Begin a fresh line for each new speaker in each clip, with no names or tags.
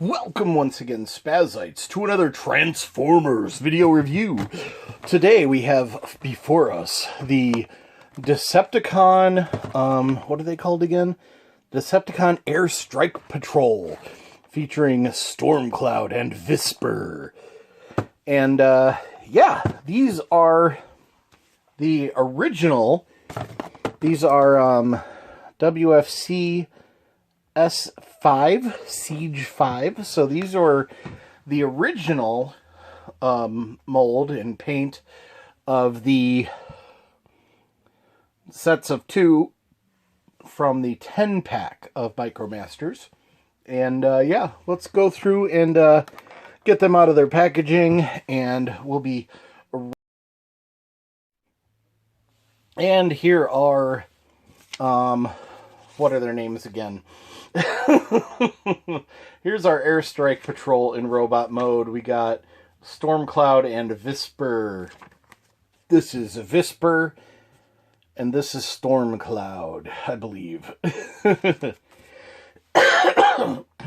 Welcome once again, Spazites, to another Transformers video review. Today we have before us the Decepticon, what are they called again? Decepticon Airstrike Patrol, featuring Stormcloud and Visper. And, yeah, these are the original, these are, WFC S5, Siege 5. So these are the original mold and paint of the sets of 2 from the 10-pack of Micromasters. And yeah, let's go through and get them out of their packaging, and we'll be... And here are, what are their names again? Here's our Airstrike Patrol in robot mode. We got Stormcloud and Visper. This is Visper, and this is Stormcloud, I believe.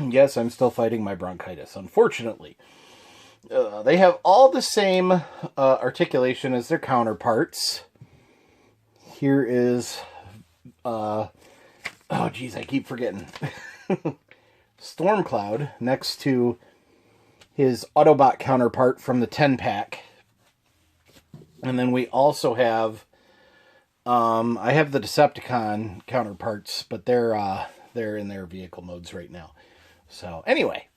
Yes, I'm still fighting my bronchitis, unfortunately. They have all the same articulation as their counterparts. Here is... oh, geez, I keep forgetting. Stormcloud next to his Autobot counterpart from the 10-pack. And then we also have... I have the Decepticon counterparts, but they're in their vehicle modes right now. So, anyway.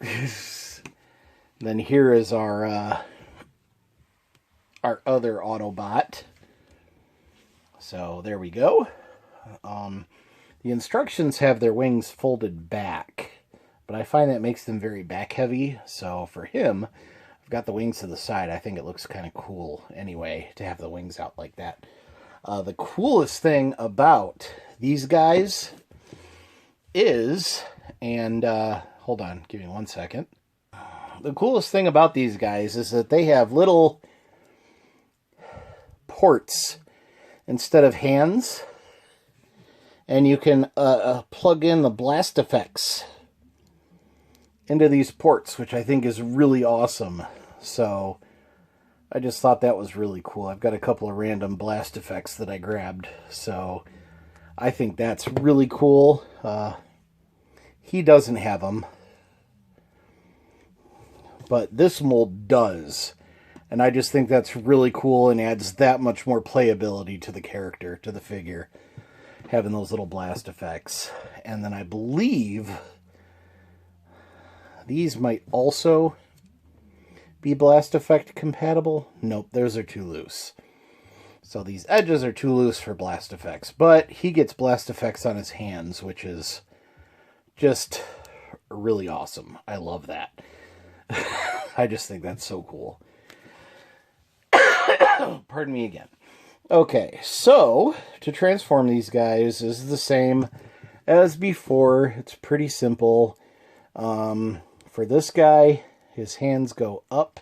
Then here is our other Autobot. So, there we go. The instructions have their wings folded back, but I find that makes them very back heavy. So for him, I've got the wings to the side. I think it looks kind of cool anyway to have the wings out like that. The coolest thing about these guys is, and hold on, give me 1 second. The coolest thing about these guys is that they have little ports instead of hands. And you can plug in the blast effects into these ports, which I think is really awesome. So I just thought that was really cool. I've got a couple of random blast effects that I grabbed. So I think that's really cool. He doesn't have them, but this mold does. And I just think that's really cool and adds that much more playability to the character, to the figure, having those little blast effects. And then I believe these might also be blast effect compatible. Nope, those are too loose. So these edges are too loose for blast effects. But he gets blast effects on his hands, which is just really awesome. I love that. I just think that's so cool. Pardon me again. Okay, so to transform these guys is the same as before. It's pretty simple. For this guy, his hands go up.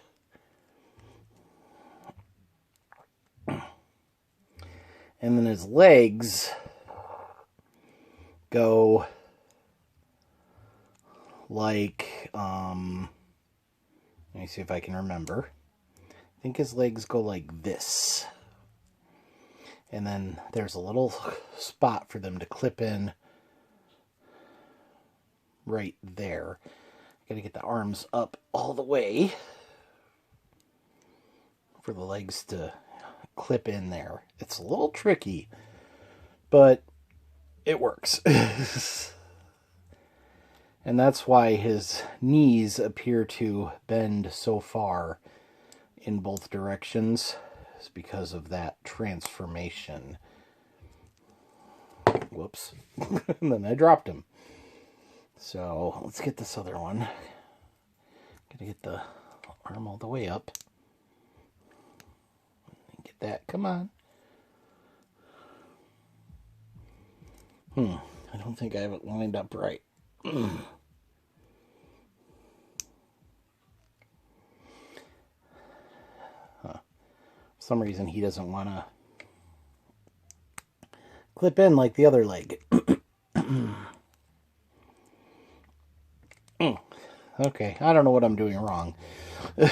And then his legs go like, let me see if I can remember. I think his legs go like this. And then there's a little spot for them to clip in right there. Gotta get the arms up all the way for the legs to clip in there. It's a little tricky, but it works. And that's why his knees appear to bend so far in both directions. Is because of that transformation. Whoops. And then I dropped him. So let's get this other one. Gotta get the arm all the way up. Get that. Come on. I don't think I have it lined up right. For some reason he doesn't want to clip in like the other leg. Okay, I don't know what I'm doing wrong. For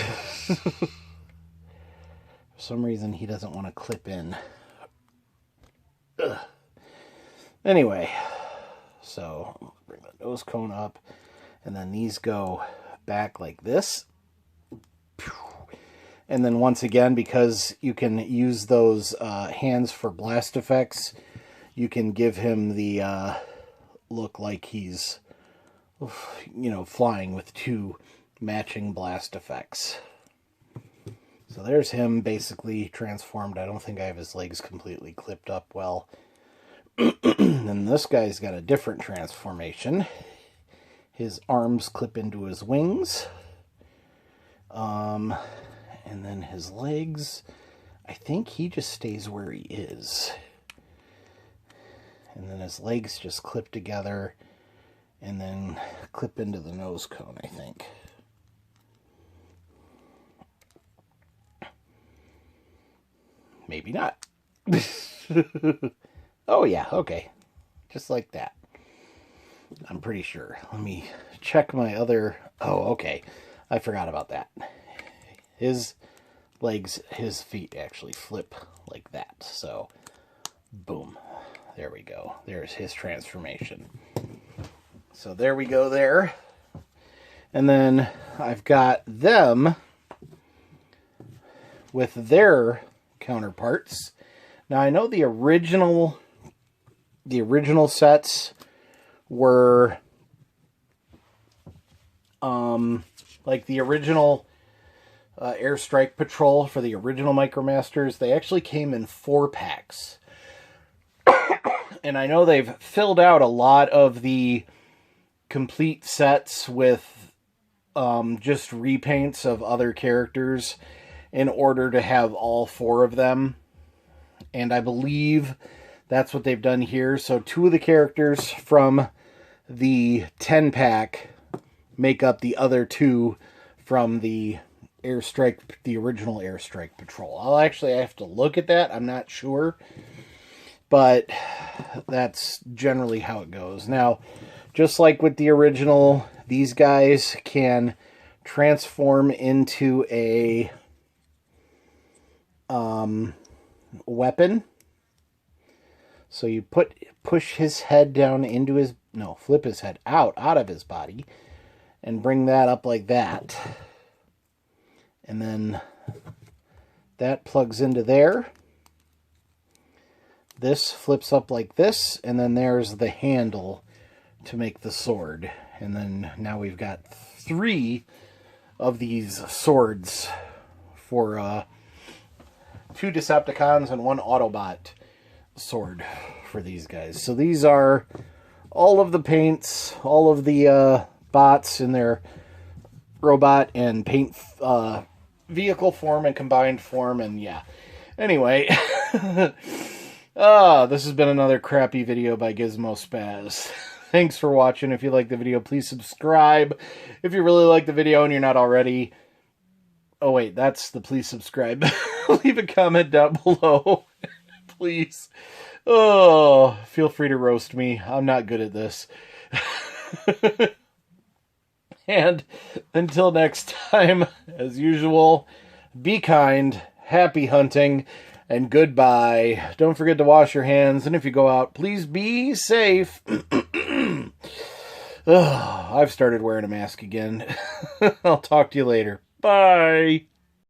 some reason, he doesn't want to clip in. Ugh. Anyway, so bring the nose cone up, and then these go back like this. And then once again, because you can use those hands for blast effects, you can give him the look like he's, you know, flying with two matching blast effects. So there's him basically transformed. I don't think I have his legs completely clipped up well. And this guy's got a different transformation. His arms clip into his wings. And then his legs, I think he just stays where he is. And then his legs just clip together and then clip into the nose cone, I think. Maybe not. Oh yeah, okay. Just like that. I'm pretty sure. Let me check my other... Oh, okay. I forgot about that. His legs, his feet actually flip like that. So, boom. There we go. There's his transformation. So there we go there. And then I've got them with their counterparts. Now I know the original sets were like the original Airstrike Patrol for the original Micromasters. They actually came in 4-packs. And I know they've filled out a lot of the complete sets with just repaints of other characters in order to have all 4 of them. And I believe that's what they've done here. So 2 of the characters from the 10-pack make up the other 2 from the original Airstrike Patrol. I have to look at that. I'm not sure. But that's generally how it goes. Now, just like with the original, these guys can transform into a weapon. So you push his head down into his... No, flip his head out of his body and bring that up like that. And then that plugs into there. This flips up like this, and then there's the handle to make the sword. And then now we've got 3 of these swords for 2 Decepticons and 1 Autobot sword for these guys. So these are all of the paints, all of the bots in their robot and paint vehicle form and combined form, and yeah. Anyway, this has been another crappy video by Gizmo Spaz. Thanks for watching. If you like the video, please subscribe. If you really like the video and you're not already... Oh wait, that's the please subscribe. Leave a comment down below. Please. Oh, feel free to roast me. I'm not good at this. And until next time, as usual, be kind, happy hunting, and goodbye. Don't forget to wash your hands, and if you go out, please be safe. I've started wearing a mask again. I'll talk to you later. Bye.